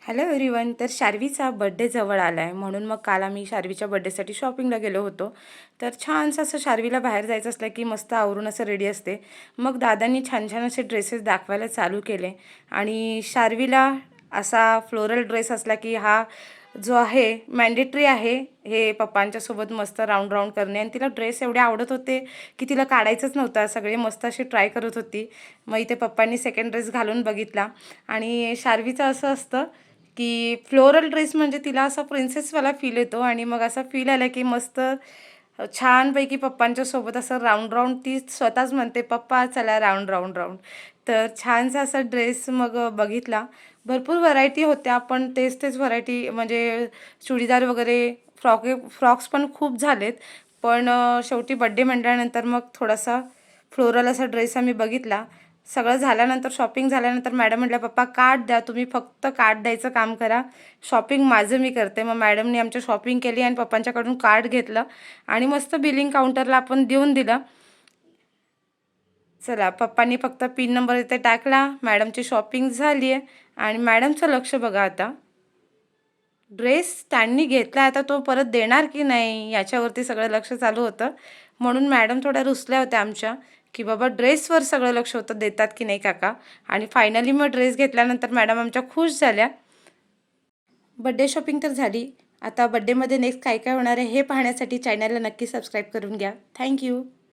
Hello everyone. तर शार्वीचा birthday जवळ आला आहे, म्हणून मग काल आम्ही शार्वीच्या बड्डेसाठी शॉपिंगला गेलो होतो. तर छानसं असं शार्वीला बाहेर जायचं असलं की मस्त आवरून असं रेडी असते. मग दादांनी छान छान असे ड्रेसेस दाखवायला चालू केले आणि शार्वीला असा फ्लोरल ड्रेस असला की हा जो आहे मॅन्डेटरी आहे, हे पप्पांच्या सोबत मस्त राऊंड राऊंड करणे. आणि तिला ड्रेस एवढे आवडत होते की तिला काढायचंच नव्हता, सगळे मस्त अशी ट्राय करत होती. मग इथे पप्पांनी सेकंड ड्रेस घालून बघितला. आणि शार्वीचं असं असतं की फ्लोरल ड्रेस म्हणजे तिला असा प्रिन्सेसवाला फील येतो आणि मग असा फील आला की मस्त छानपैकी पप्पांच्या सोबत असं राऊंड राऊंड ती स्वतःच म्हणते, पप्पा चला राऊंड राऊंड राऊंड. तर छानसा असा ड्रेस मग बघितला. भरपूर व्हरायटी होत्या, पण तेच तेच व्हरायटी म्हणजे चुडीदार वगैरे फ्रॉक्स पण खूप झालेत. पण शेवटी बड्डे म्हटल्यानंतर मग थोडासा फ्लोरल असा ड्रेस आम्ही बघितला. सगळं झाल्यानंतर, शॉपिंग झाल्यानंतर मॅडम म्हटल्या, पप्पा कार्ड द्या, तुम्ही फक्त कार्ड द्यायचं काम करा, शॉपिंग माझं मी करते. मग मॅडमनी आमच्या शॉपिंग केली आणि पप्पांच्याकडून कार्ड घेतलं आणि मस्त बिलिंग काउंटरला आपण देऊन दिलं. चला, पप्पांनी फक्त पिन नंबर इथे टाकला, मॅडमची शॉपिंग झाली आहे. आणि मॅडमचं लक्ष बघा आता, ड्रेस त्यांनी घेतला, आता तो परत देणार की नाही याच्यावरती सगळं लक्ष चालू होतं. म्हणून मॅडम थोड्या रुसल्या होत्या आमच्या, की बाबा ड्रेसवर सगळं लक्ष होतं, देतात की नाही काका. आणि फायनली मग ड्रेस घेतल्यानंतर मॅडम आमच्या खुश झाल्या. बड्डे शॉपिंग तर झाली. आता बड्डेमध्ये नेक्स्ट काय काय होणार आहे हे पाहण्यासाठी चॅनलला नक्की सबस्क्राईब करून घ्या. थँक्यू.